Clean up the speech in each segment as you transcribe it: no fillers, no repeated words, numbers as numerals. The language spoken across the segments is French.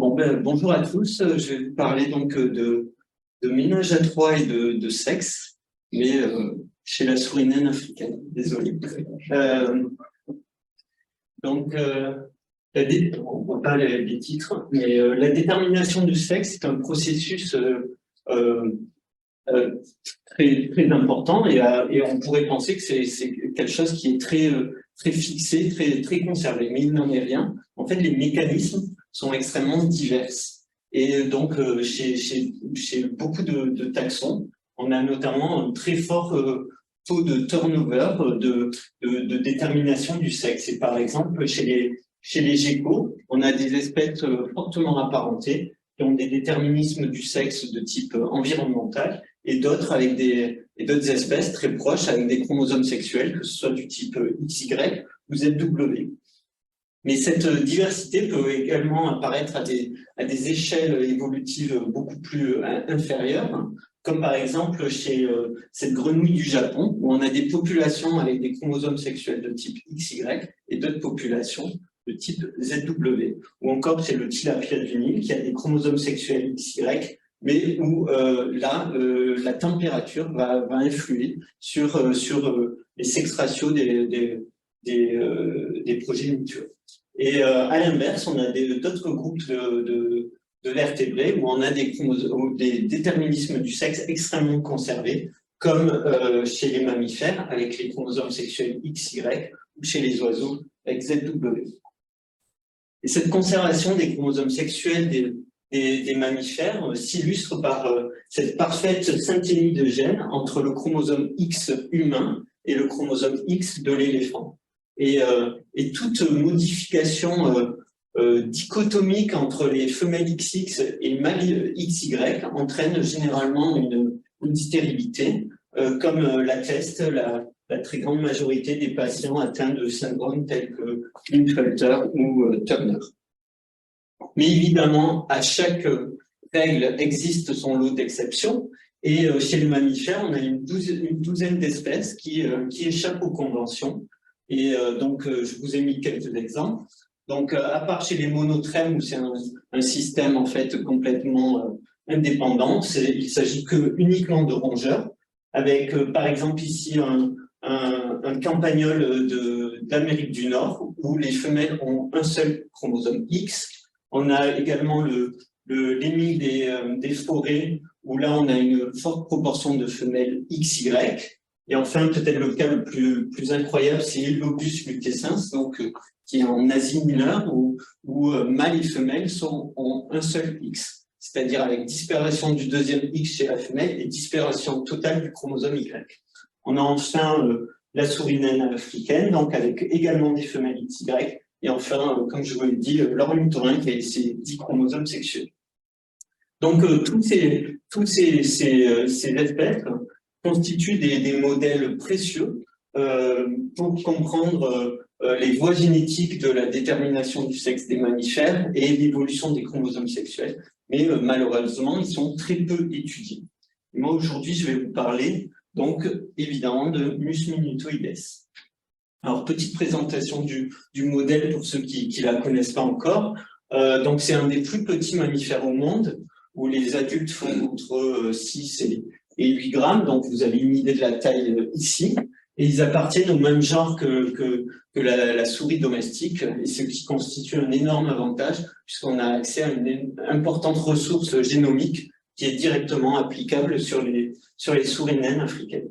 Bonjour à tous. Je vais vous parler donc de ménage à trois et de sexe, mais chez la souris naine africaine. Désolé. Donc, on voit pas les titres, mais la détermination du sexe est un processus euh, très important et on pourrait penser que c'est quelque chose qui est très fixé, très conservé, mais il n'en est rien. En fait, les mécanismes sont extrêmement divers. Et donc, chez beaucoup de taxons, on a notamment un très fort taux de turnover, de détermination du sexe. Et par exemple, chez les geckos, on a des espèces fortement apparentées qui ont des déterminismes du sexe de type environnemental et d'autres d'autres espèces très proches avec des chromosomes sexuels, que ce soit du type XY ou ZW. Mais cette diversité peut également apparaître à des échelles évolutives beaucoup plus inférieures, comme par exemple chez cette grenouille du Japon, où on a des populations avec des chromosomes sexuels de type XY et d'autres populations de type ZW, ou encore chez le tilapia du Nil, qui a des chromosomes sexuels XY, mais où la température va influer sur les sex ratios des progénitures. Et à l'inverse, on a d'autres groupes de vertébrés où on a des déterminismes du sexe extrêmement conservés, comme chez les mammifères avec les chromosomes sexuels XY ou chez les oiseaux avec ZW. Et cette conservation des chromosomes sexuels des mammifères s'illustre par cette parfaite synthénie de gènes entre le chromosome X humain et le chromosome X de l'éléphant. Et toute modification dichotomique entre les femelles XX et les mâles XY entraîne généralement une stérilité, comme l'atteste la très grande majorité des patients atteints de syndromes tels que Klinefelter ou Turner. Mais évidemment, à chaque règle existe son lot d'exceptions, et chez les mammifères, on a une douzaine d'espèces qui échappent aux conventions. Et donc, je vous ai mis quelques exemples. Donc, à part chez les monotrèmes, où c'est un système en fait complètement indépendant, il s'agit uniquement de rongeurs, avec par exemple ici un campagnol d'Amérique du Nord, où les femelles ont un seul chromosome X. On a également l'émile des forêts, où là on a une forte proportion de femelles XY. Et enfin, peut-être le cas le plus incroyable, c'est l'Obus lutescens, donc qui est en Asie mineure, où mâles et femelles ont un seul X, c'est-à-dire avec disparition du deuxième X chez la femelle et disparition totale du chromosome Y. On a enfin la souris naine africaine, donc avec également des femelles XY, et enfin, comme je vous l'ai dit, l'ornithorynque qui a ses 10 chromosomes sexuels. Donc, tous ces espèces constituent des modèles précieux pour comprendre les voies génétiques de la détermination du sexe des mammifères et l'évolution des chromosomes sexuels. Mais malheureusement, ils sont très peu étudiés. Et moi, aujourd'hui, je vais vous parler, donc, évidemment, de Mus minutoides. Alors, petite présentation du modèle pour ceux qui ne la connaissent pas encore. Donc, c'est un des plus petits mammifères au monde, où les adultes font entre 6 et 8 grammes, donc vous avez une idée de la taille ici, et ils appartiennent au même genre que la souris domestique, et ce qui constitue un énorme avantage, puisqu'on a accès à une importante ressource génomique qui est directement applicable sur les souris naines africaines.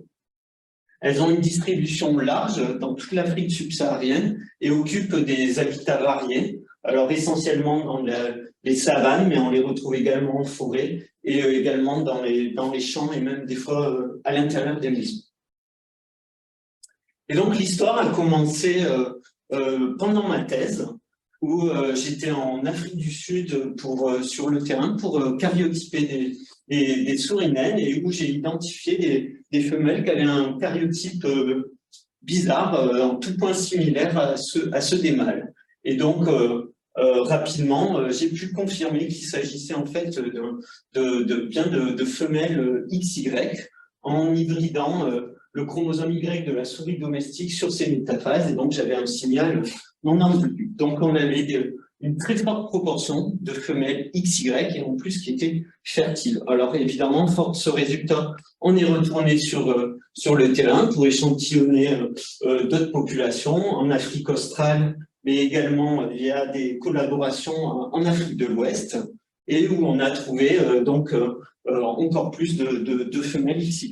Elles ont une distribution large dans toute l'Afrique subsaharienne et occupent des habitats variés, alors essentiellement dans les savanes, mais on les retrouve également en forêt et également dans les champs et même des fois à l'intérieur des maisons. Et donc l'histoire a commencé pendant ma thèse, où j'étais en Afrique du Sud sur le terrain pour cariotyper des souris naines et où j'ai identifié des femelles qui avaient un cariotype bizarre, en tout point similaire à ceux des mâles. Et donc, rapidement, j'ai pu confirmer qu'il s'agissait en fait de femelles XY en hybridant le chromosome Y de la souris domestique sur ces métaphases. Et donc, j'avais un signal non ambigu. Donc, on avait une très forte proportion de femelles XY et en plus qui étaient fertiles. Alors évidemment, fort de ce résultat, on est retourné sur le terrain pour échantillonner d'autres populations en Afrique australe, mais également via des collaborations en Afrique de l'Ouest, et où on a trouvé encore plus de femelles XY.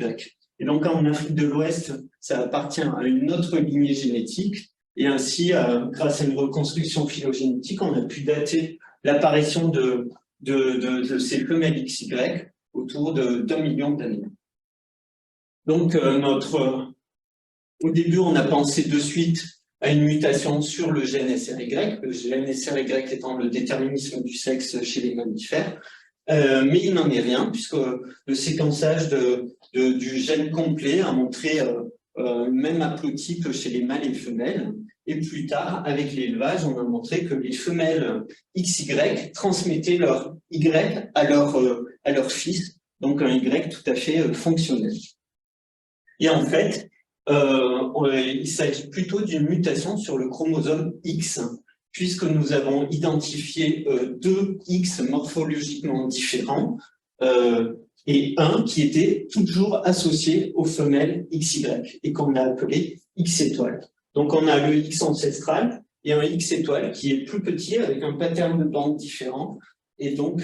Et donc en Afrique de l'Ouest, ça appartient à une autre lignée génétique, et ainsi, grâce à une reconstruction phylogénétique, on a pu dater l'apparition de ces femelles XY autour d'1 million d'années. Donc au début, on a pensé de suite à une mutation sur le gène SRY, le gène SRY étant le déterminisme du sexe chez les mammifères, mais il n'en est rien, puisque le séquençage du gène complet a montré même haplotype chez les mâles et femelles, et plus tard, avec l'élevage, on a montré que les femelles XY transmettaient leur Y à leur fils, donc un Y tout à fait fonctionnel. Et en fait, il s'agit plutôt d'une mutation sur le chromosome X, puisque nous avons identifié 2 X morphologiquement différents et un qui était toujours associé aux femelles XY et qu'on a appelé X étoile. Donc on a le X ancestral et un X étoile qui est plus petit avec un pattern de bande différent et donc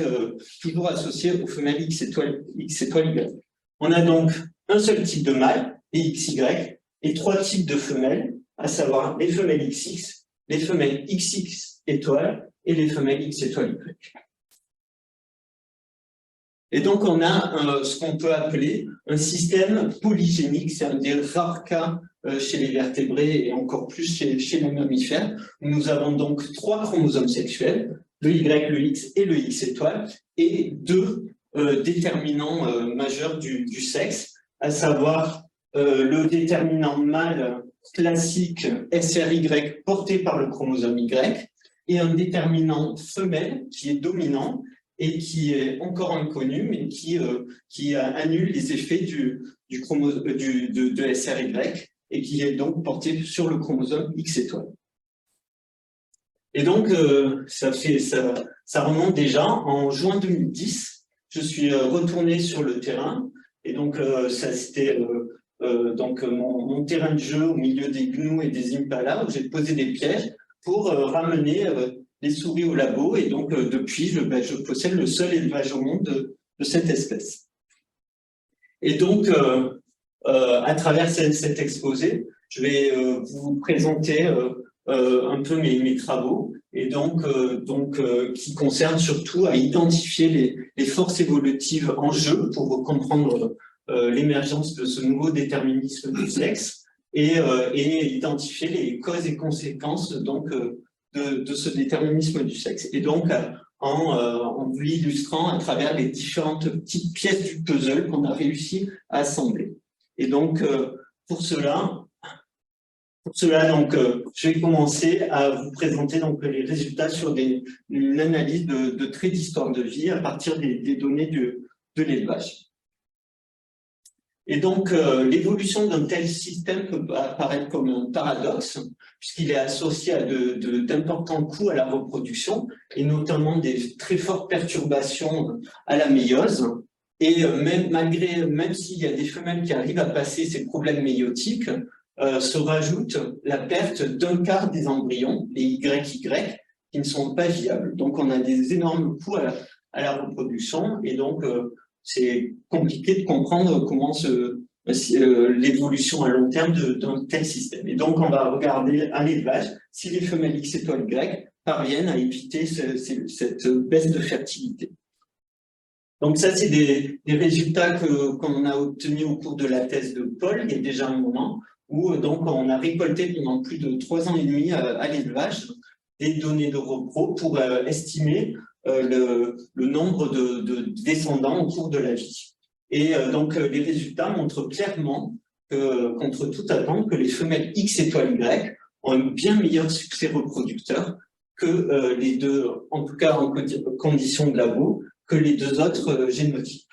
toujours associé aux femelles X étoile Y. On a donc un seul type de mâle, les XY, et 3 types de femelles, à savoir les femelles XX, les femelles XX étoiles et les femelles X étoile Y. Et donc, on a ce qu'on peut appeler un système polygénique. C'est un des rares cas chez les vertébrés et encore plus chez les mammifères. Nous avons donc 3 chromosomes sexuels, le Y, le X et le X étoile, et 2 déterminants majeurs du sexe, à savoir le déterminant mâle classique SRY porté par le chromosome Y et un déterminant femelle qui est dominant et qui est encore inconnu, mais qui annule les effets de SRY et qui est donc porté sur le chromosome X étoile. Et donc, ça remonte déjà en juin 2010. Je suis retourné sur le terrain et donc ça c'était mon terrain de jeu au milieu des gnous et des impalas où j'ai posé des pièges pour ramener les souris au labo, et donc depuis, je possède le seul élevage au monde de cette espèce. Et donc, à travers cet exposé, je vais vous présenter un peu mes travaux, et donc qui concernent surtout à identifier les forces évolutives en jeu pour comprendre l'émergence de ce nouveau déterminisme du sexe, et identifier les causes et conséquences donc de ce déterminisme du sexe. Et donc, en l'illustrant à travers les différentes petites pièces du puzzle qu'on a réussi à assembler. Et donc, pour cela donc, je vais commencer à vous présenter donc, les résultats sur une analyse de traits d'histoire de vie à partir des données de l'élevage. Et donc, l'évolution d'un tel système peut apparaître comme un paradoxe, puisqu'il est associé à d'importants coûts à la reproduction, et notamment des très fortes perturbations à la méiose. Et même s'il y a des femelles qui arrivent à passer ces problèmes méiotiques, se rajoute la perte d'un quart des embryons, les YY, qui ne sont pas viables. Donc, on a des énormes coûts à la reproduction, et donc, c'est compliqué de comprendre comment l'évolution à long terme d'un tel système. Et donc, on va regarder à l'élevage si les femelles X étoiles Y parviennent à éviter cette baisse de fertilité. Donc ça, c'est des résultats qu'on a obtenus au cours de la thèse de Paul, il y a déjà un moment, où donc on a récolté pendant plus de 3 ans et demi à l'élevage des données de repro pour estimer le nombre de descendants au cours de la vie. Et donc, les résultats montrent clairement que, contre toute attente, que les femelles X étoiles Y ont un bien meilleur succès reproducteur que les deux, en tout cas en conditions de labo, que les 2 autres génotypes.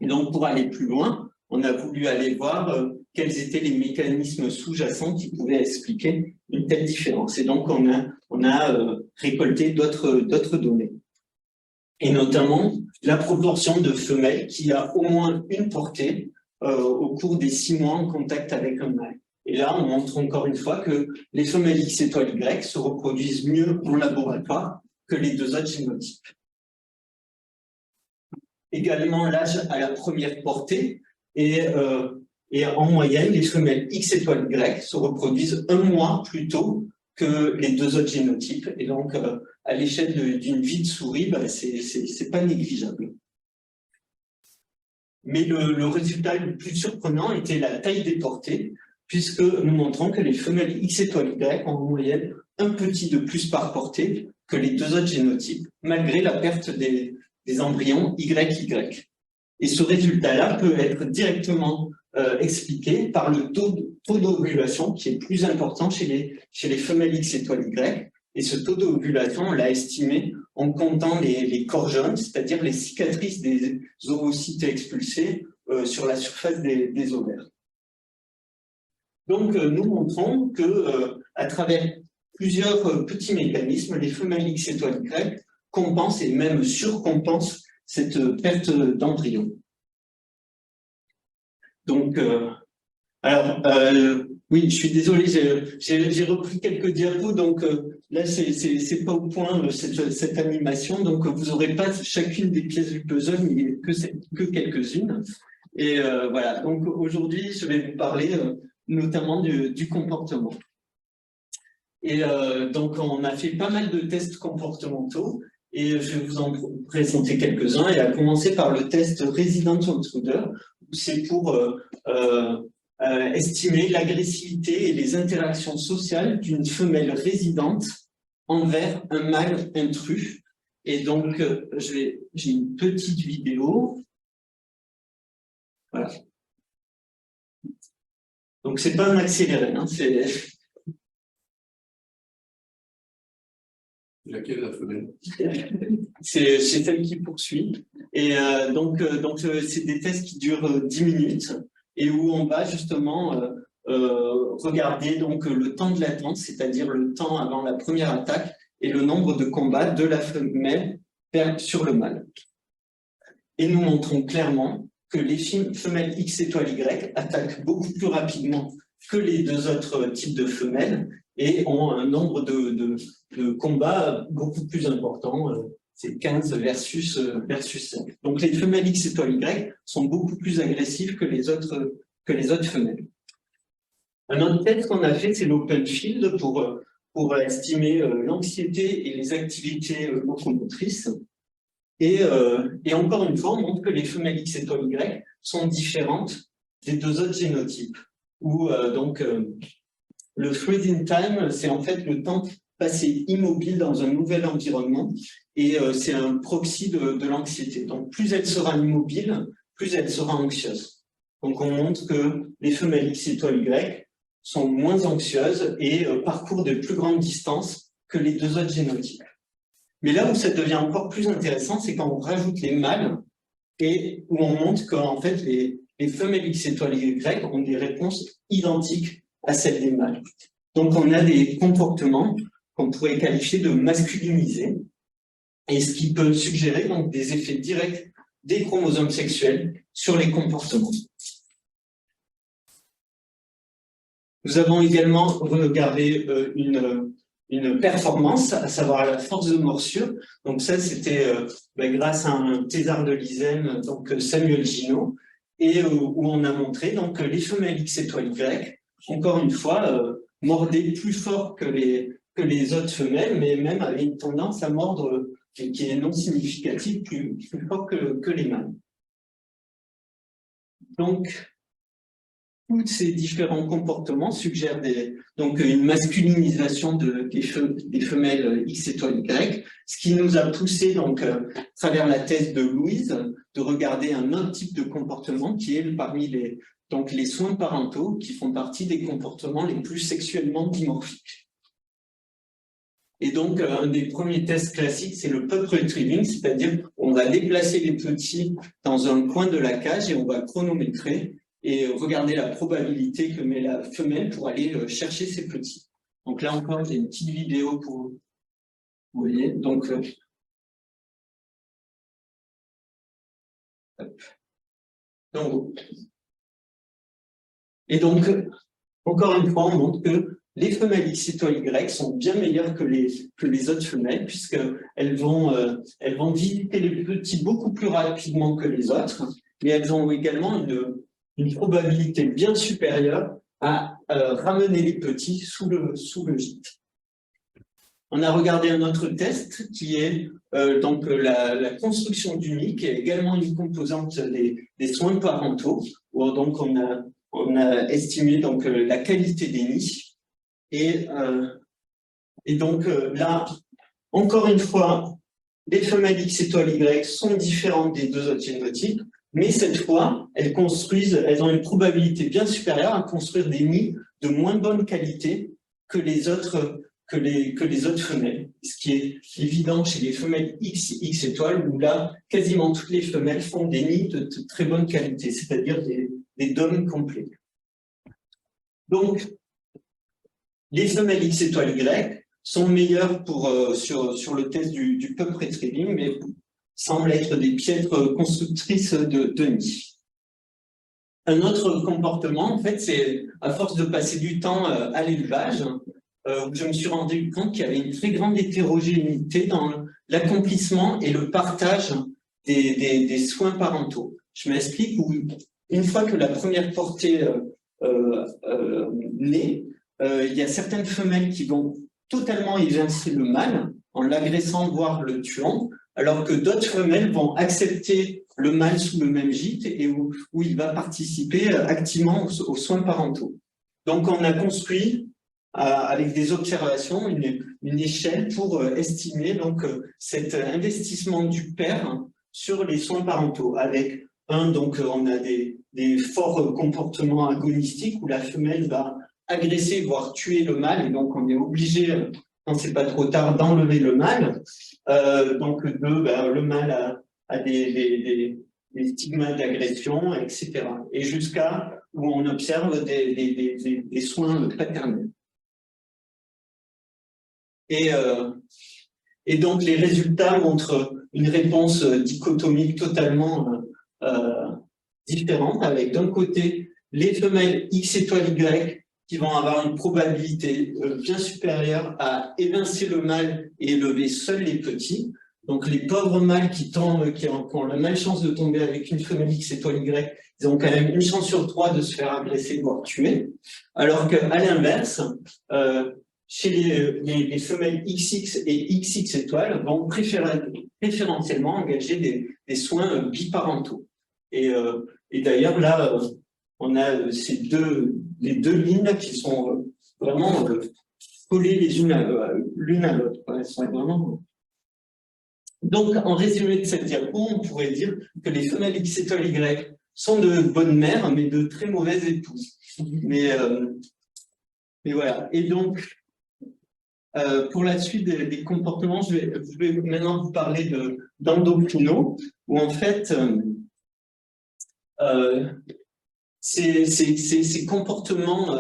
Et donc, pour aller plus loin, on a voulu aller voir quels étaient les mécanismes sous-jacents qui pouvaient expliquer une telle différence. Et donc, on a récolté d'autres données. Et notamment, la proportion de femelles qui a au moins une portée au cours des 6 mois en contact avec un mâle. Et là, on montre encore une fois que les femelles X étoiles Y se reproduisent mieux en laboratoire que les 2 autres génotypes. Également, l'âge à la première portée et en moyenne, les femelles X étoiles Y se reproduisent 1 mois plus tôt que les 2 autres génotypes. Et donc, à l'échelle d'une vie de souris, c'est pas négligeable. Mais le résultat le plus surprenant était la taille des portées, puisque nous montrons que les femelles X étoiles Y ont en moyenne un petit de plus par portée que les 2 autres génotypes, malgré la perte des embryons YY. Et ce résultat-là peut être directement expliqué par le taux d'ovulation qui est plus important chez les femelles X étoiles Y. Et ce taux d'ovulation, on l'a estimé en comptant les corps jaunes, c'est-à-dire les cicatrices des ovocytes expulsés sur la surface des ovaires. Donc, nous montrons que à travers plusieurs petits mécanismes, les femelles X étoiles Y compensent et même surcompensent cette perte d'embryon. Donc, oui, je suis désolé, j'ai repris quelques diapos, donc là, c'est pas au point cette animation, donc vous n'aurez pas chacune des pièces du puzzle, mais que quelques-unes. Et voilà, donc aujourd'hui, je vais vous parler notamment du comportement. Et donc, on a fait pas mal de tests comportementaux, et je vais vous en présenter quelques-uns, et à commencer par le test Resident Intruder, où c'est pour estimer l'agressivité et les interactions sociales d'une femelle résidente envers un mâle intrus. Et donc, j'ai une petite vidéo. Voilà. Donc, c'est pas un accéléré, hein, c'est... Laquelle la femelle? C'est celle qui poursuit. Et donc c'est des tests qui durent 10 minutes et où on va justement regarder donc le temps de latence, c'est-à-dire le temps avant la première attaque et le nombre de combats de la femelle sur le mâle. Et nous montrons clairement que les femelles X étoile Y attaquent beaucoup plus rapidement que les 2 autres types de femelles et ont un nombre de combats beaucoup plus important, c'est 15 versus 5. Donc les femelles X étoile Y sont beaucoup plus agressives que les autres femelles. Un autre test qu'on a fait, c'est l'open field pour estimer l'anxiété et les activités locomotrices. Et encore une fois, on montre que les femelles X étoile Y sont différentes des 2 autres génotypes. Où le freezing time, c'est en fait le temps passé immobile dans un nouvel environnement et c'est un proxy de l'anxiété. Donc plus elle sera immobile, plus elle sera anxieuse. Donc on montre que les femelles X étoile Y sont moins anxieuses et parcourent de plus grandes distances que les 2 autres génotypes. Mais là où ça devient encore plus intéressant, c'est quand on rajoute les mâles et où on montre qu'en fait les femelles X étoile Y ont des réponses identiques à celles des mâles. Donc on a des comportements qu'on pourrait qualifier de masculinisés, et ce qui peut suggérer donc des effets directs des chromosomes sexuels sur les comportements. Nous avons également regardé une performance, à savoir la force de morsure. Donc ça, c'était grâce à un thésard de l'ISEM, donc Samuel Ginot, et où on a montré donc les femelles X étoile Y, encore une fois, mordaient plus fort que les autres femelles, mais même avaient une tendance à mordre qui est non significative, plus fort que les mâles. Donc, tous ces différents comportements suggèrent donc une masculinisation des femelles X étoile Y, ce qui nous a poussé donc à travers la thèse de Louise de regarder un autre type de comportement qui est parmi les soins parentaux qui font partie des comportements les plus sexuellement dimorphiques. Et donc un des premiers tests classiques, c'est le pup retrieving, c'est-à-dire on va déplacer les petits dans un coin de la cage et on va chronométrer et regardez la probabilité que met la femelle pour aller chercher ses petits. Donc là encore, j'ai une petite vidéo pour vous voyez. Donc, et donc, encore une fois, on montre que les femelles X étoile Y sont bien meilleures que les autres femelles, puisqu'elles vont visiter les petits beaucoup plus rapidement que les autres, mais elles ont également une probabilité bien supérieure à ramener les petits sous le gîte. On a regardé un autre test qui est donc la construction du nid, qui est également une composante des soins parentaux, où donc on a estimé donc la qualité des nids. Et donc là, encore une fois, les femelles X étoile Y sont différentes des deux autres génotypes, mais cette fois, elles ont une probabilité bien supérieure à construire des nids de moins bonne qualité que les autres femelles. Ce qui est évident chez les femelles X étoiles, où là, quasiment toutes les femelles font des nids de très bonne qualité, c'est-à-dire des dômes complets. Donc, les femelles X étoile Y sont meilleures sur le test du pub retrieving, mais semblent être des piètres constructrices de nids. Un autre comportement, en fait, c'est à force de passer du temps à l'élevage, où je me suis rendu compte qu'il y avait une très grande hétérogénéité dans l'accomplissement et le partage des soins parentaux. Je m'explique, où une fois que la première portée naît, il y a certaines femelles qui vont totalement évincer le mâle en l'agressant, voire le tuant, alors que d'autres femelles vont accepter le mâle sous le même gîte et où il va participer activement aux soins parentaux. Donc on a construit avec des observations une échelle pour estimer donc cet investissement du père sur les soins parentaux. Avec donc on a des forts comportements agonistiques où la femelle va agresser, voire tuer le mâle, et donc on est obligé, quand c'est pas trop tard, d'enlever le mâle. Donc le mâle a des stigmates d'agression, etc. Et jusqu'à où on observe des soins paternels. Et donc les résultats montrent une réponse dichotomique totalement différente, avec d'un côté les femelles X étoile Y qui vont avoir une probabilité bien supérieure à évincer le mâle et élever seuls les petits. Donc les pauvres mâles qui ont la malchance de tomber avec une femelle X étoile Y, ils ont quand même une chance sur 3 de se faire agresser, voire tuer. Alors qu'à l'inverse, chez les femelles XX et XX étoiles vont préférentiellement engager des soins biparentaux. Et d'ailleurs, là, on a les deux lignes qui sont vraiment collées l'une à l'autre. Elles sont vraiment... Donc, en résumé de cette diapo, on pourrait dire que les femelles X étoiles Y sont de bonnes mères, mais de très mauvaises épouses. Mais voilà. Et donc, pour la suite des comportements, je vais maintenant vous parler d'endocrino, où en fait, ces comportements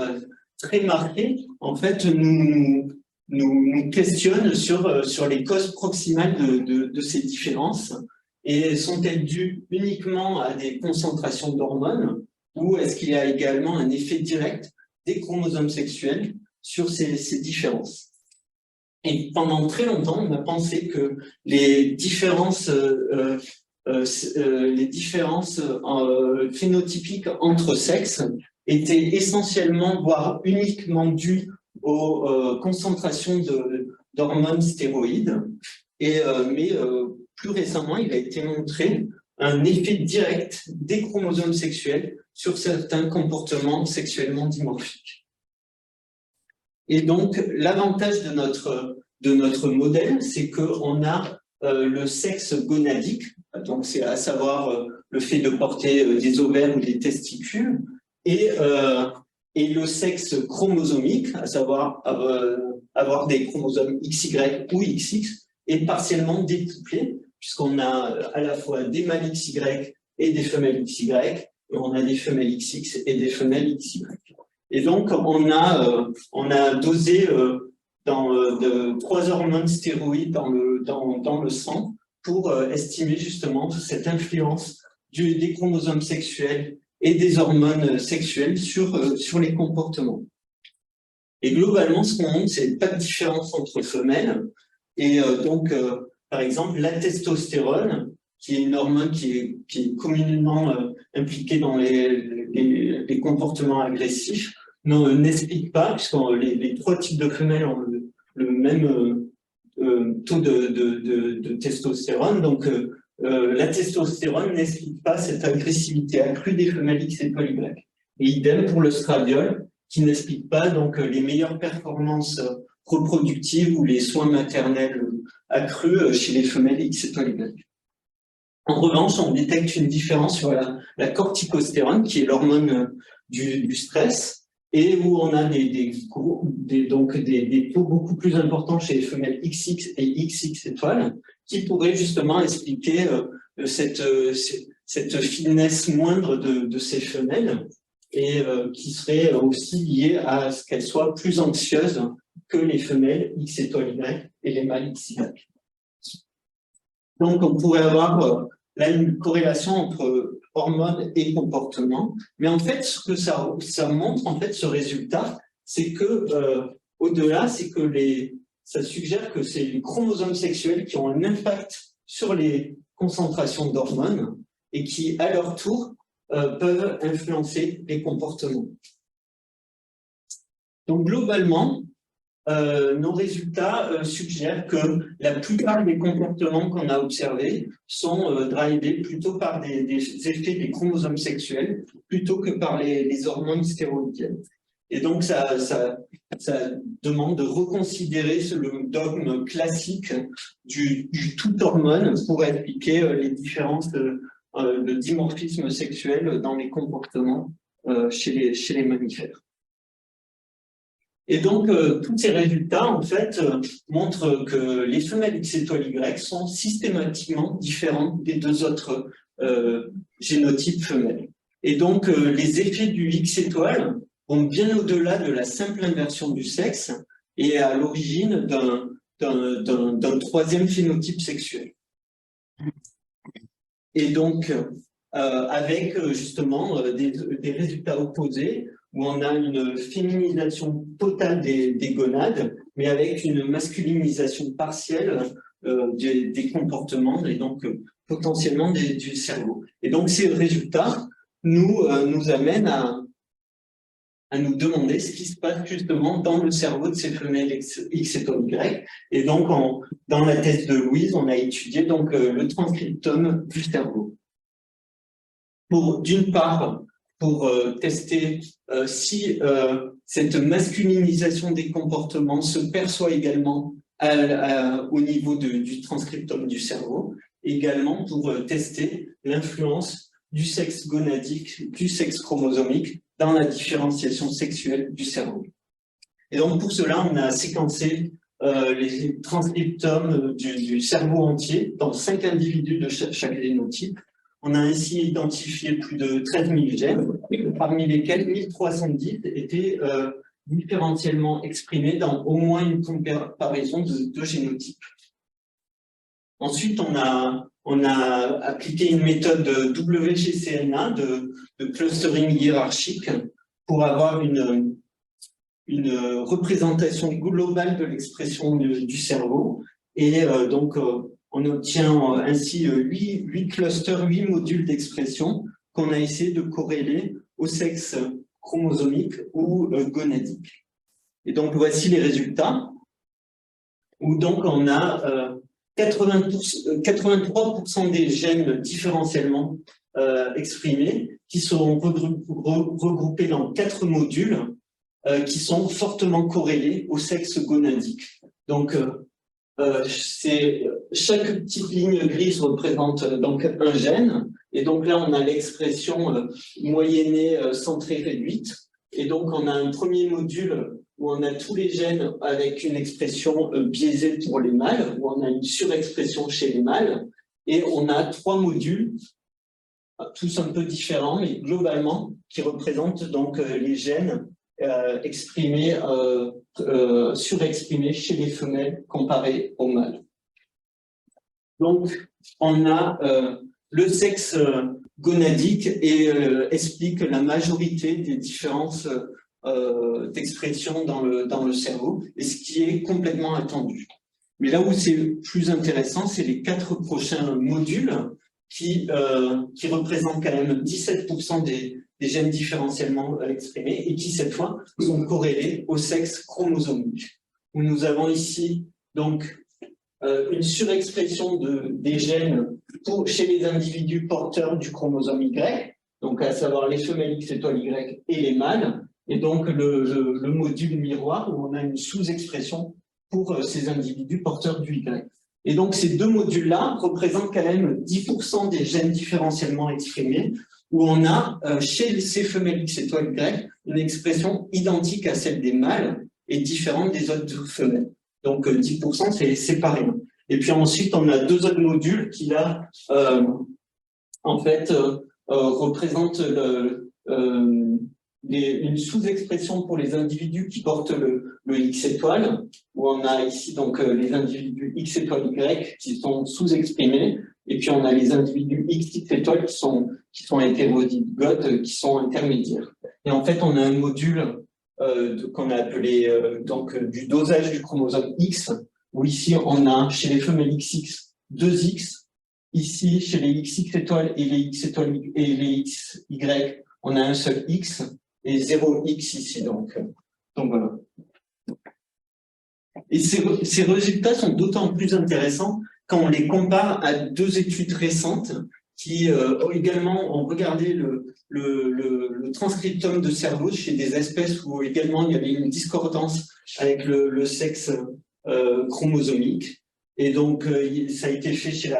très marqués, en fait, nous questionnent sur les causes proximales de ces différences. Et sont-elles dues uniquement à des concentrations d'hormones, ou est-ce qu'il y a également un effet direct des chromosomes sexuels sur ces différences? Et pendant très longtemps, on a pensé que les différences phénotypiques entre sexes étaient essentiellement, voire uniquement dues aux concentrations d'hormones stéroïdes. Mais plus récemment, il a été montré un effet direct des chromosomes sexuels sur certains comportements sexuellement dimorphiques. Et donc, l'avantage de notre modèle, c'est qu'on a le sexe gonadique, donc c'est à savoir le fait de porter des ovaires ou des testicules, et le sexe chromosomique, à savoir avoir des chromosomes XY ou XX, est partiellement découplé, puisqu'on a à la fois des mâles XY et des femelles XY, on a des femelles XX et des femelles XY. Et donc, on a dosé de 3 hormones stéroïdes dans le sang pour estimer justement cette influence des chromosomes sexuels et des hormones sexuelles sur les comportements. Et globalement, ce qu'on montre, c'est pas de différence entre femelles. Et par exemple, la testostérone, qui est une hormone qui est communément impliquée dans les comportements agressifs, n'explique pas, puisque les 3 types de femelles ont le même taux de testostérone. Donc, la testostérone n'explique pas cette agressivité accrue des femelles X étoile Y. Et idem pour le stradiol, qui n'explique pas donc les meilleures performances reproductives ou les soins maternels accrus chez les femelles X étoile Y. En revanche, on détecte une différence sur la corticostérone, qui est l'hormone du stress, et où on a des taux beaucoup plus importants chez les femelles XX et XX étoiles, qui pourraient justement expliquer cette finesse moindre de ces femelles, et qui serait aussi liée à ce qu'elles soient plus anxieuses que les femelles X étoile Y et les mâles XY. Donc, on pourrait avoir là une corrélation entre hormones et comportement, mais en fait, ce que ça montre, en fait, ce résultat, c'est que au-delà, c'est que ça suggère que c'est les chromosomes sexuels qui ont un impact sur les concentrations d'hormones et qui, à leur tour, peuvent influencer les comportements. Donc, globalement, nos résultats suggèrent que la plupart des comportements qu'on a observés sont drivés plutôt par des effets des chromosomes sexuels plutôt que par les hormones stéroïdiennes. Et donc, ça demande de reconsidérer le dogme classique du tout hormone pour expliquer les différences de dimorphisme sexuel dans les comportements chez les mammifères. Et donc, tous ces résultats, en fait, montrent que les femelles X étoile Y sont systématiquement différentes des 2 autres génotypes femelles. Et donc, les effets du X étoile vont bien au-delà de la simple inversion du sexe et à l'origine d'un 3e phénotype sexuel. Et donc, avec justement des résultats opposés, où on a une féminisation totale des gonades, mais avec une masculinisation partielle des comportements et donc potentiellement du cerveau. Et donc ces résultats nous amènent à nous demander ce qui se passe justement dans le cerveau de ces femelles X étoile Y. Et donc dans la thèse de Louise, on a étudié donc le transcriptome du cerveau. D'une part, pour tester si cette masculinisation des comportements se perçoit également au niveau du transcriptome du cerveau, également pour tester l'influence du sexe gonadique, du sexe chromosomique dans la différenciation sexuelle du cerveau. Et donc pour cela, on a séquencé les transcriptomes du cerveau entier dans 5 individus de chaque génotype. On a ainsi identifié plus de 13 000 gènes, parmi lesquels 1310 étaient différentiellement exprimés dans au moins une comparaison de 2 génotypes. Ensuite, on a appliqué une méthode WGCNA de clustering hiérarchique pour avoir une représentation globale de l'expression du cerveau. Et donc, on obtient ainsi 8 clusters, 8 modules d'expression qu'on a essayé de corréler au sexe chromosomique ou gonadique. Et donc, voici les résultats, où donc on a 83% des gènes différentiellement exprimés qui sont regroupés dans 4 modules qui sont fortement corrélés au sexe gonadique. Donc, chaque petite ligne grise représente donc un gène, et donc là on a l'expression moyennée centrée réduite, et donc on a un premier module où on a tous les gènes avec une expression biaisée pour les mâles, où on a une surexpression chez les mâles, et on a 3 modules tous un peu différents, mais globalement, qui représentent donc les gènes exprimés, surexprimés chez les femelles comparés aux mâles. Donc, on a le sexe gonadique et explique la majorité des différences d'expression dans le cerveau, et ce qui est complètement attendu. Mais là où c'est plus intéressant, c'est les 4 prochains modules qui représentent quand même 17% des gènes différentiellement exprimés et qui, cette fois, sont corrélés au sexe chromosomique. Où nous avons ici donc une surexpression des gènes chez les individus porteurs du chromosome Y, donc à savoir les femelles X étoile Y et les mâles, et donc le module miroir où on a une sous-expression pour ces individus porteurs du Y. Et donc ces deux modules-là représentent quand même 10% des gènes différentiellement exprimés, où on a chez ces femelles X étoile Y une expression identique à celle des mâles et différente des autres femelles. Donc 10%, c'est pas rien. Et puis ensuite, on a 2 autres modules qui là, en fait, représentent une sous-expression pour les individus qui portent le X étoile, où on a ici donc les individus X étoile Y qui sont sous-exprimés, et puis on a les individus XX étoile qui sont hétérozygotes, qui sont intermédiaires. Et en fait, on a un module qu'on a appelé donc du dosage du chromosome X, où ici on a chez les femelles XX 2 X, ici chez les XX étoiles et les X étoiles et les XY on a un seul X et 0 X ici donc voilà. Et ces résultats sont d'autant plus intéressants quand on les compare à 2 études récentes qui également ont regardé le transcriptome de cerveau chez des espèces où également il y avait une discordance avec le sexe chromosomique. Et donc, ça a été fait chez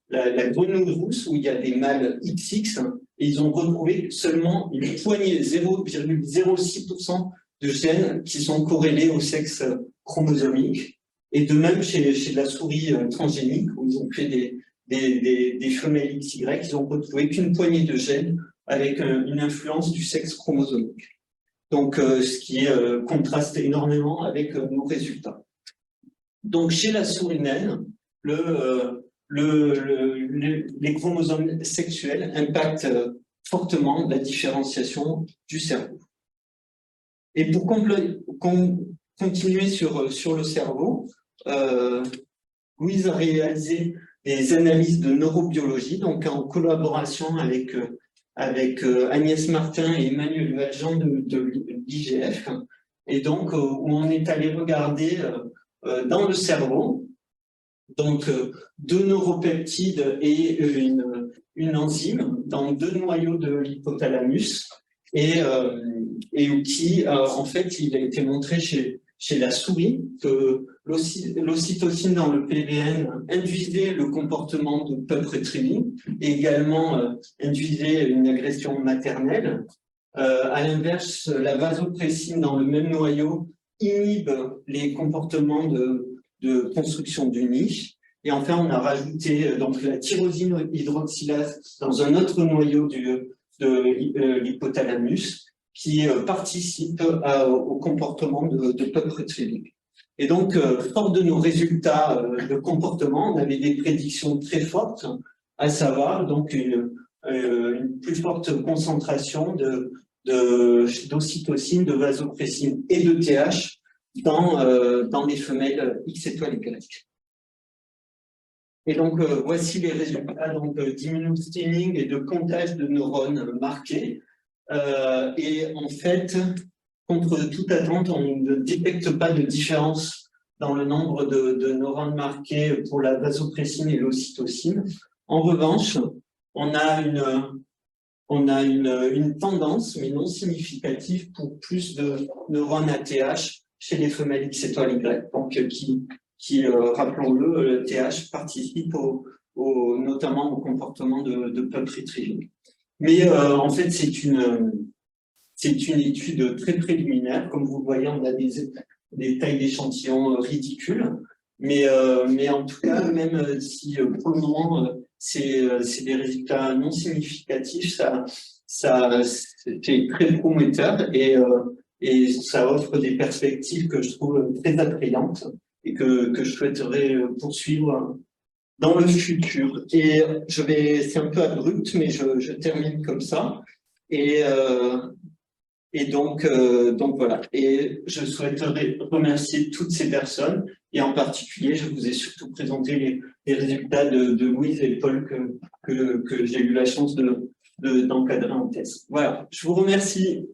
la grenouille rousse où il y a des mâles XX et ils ont retrouvé seulement une poignée, 0,06% de gènes qui sont corrélés au sexe chromosomique. Et de même chez la souris transgénique où ils ont fait des femelles XY, ils ont retrouvé qu'une poignée de gènes avec une influence du sexe chromosomique. Donc, ce qui contraste énormément avec nos résultats. Donc, chez la souris naine, les chromosomes sexuels impactent fortement la différenciation du cerveau. Et pour continuer sur le cerveau, Louise a réalisé des analyses de neurobiologie, donc en collaboration avec Agnès Martin et Emmanuel Valjean de l'IGF, et donc où on est allé regarder dans le cerveau, donc 2 neuropeptides et une enzyme dans 2 noyaux de l'hypothalamus, et qui, en fait, il a été montré chez la souris que l'ocytocine dans le PVN induisait le comportement de pup retrieving et également induisait une agression maternelle. À l'inverse, la vasopressine dans le même noyau inhibe les comportements de construction du nid. Et enfin, on a rajouté donc la tyrosine hydroxylase dans un autre noyau de l'hypothalamus qui participe au comportement de pup retrieving. Et donc, fort de nos résultats de comportement, on avait des prédictions très fortes, à savoir donc une plus forte concentration d'ocytocine, de vasopressine et de TH dans les femelles X étoile Y. Et donc, voici les résultats d'immunostaining et de comptage de neurones marqués. Et en fait, contre toute attente, on ne détecte pas de différence dans le nombre de neurones marqués pour la vasopressine et l'ocytocine. En revanche, on a une tendance, mais non significative, pour plus de neurones ATH chez les femelles X étoile Y, donc qui rappelons-le, le TH participe notamment au comportement de pup retrieving. Mais en fait, c'est une étude très préliminaire. Comme vous le voyez, on a des tailles d'échantillons ridicules. Mais en tout cas, même si pour le moment, c'est des résultats non significatifs, c'est très prometteur et ça offre des perspectives que je trouve très attrayantes et que je souhaiterais poursuivre dans le futur. Et c'est un peu abrupt, mais je termine comme ça. Et, euh, donc voilà. Et je souhaiterais remercier toutes ces personnes. Et en particulier, je vous ai surtout présenté les résultats de Louise et Paul que j'ai eu la chance d'encadrer en thèse. Voilà. Je vous remercie.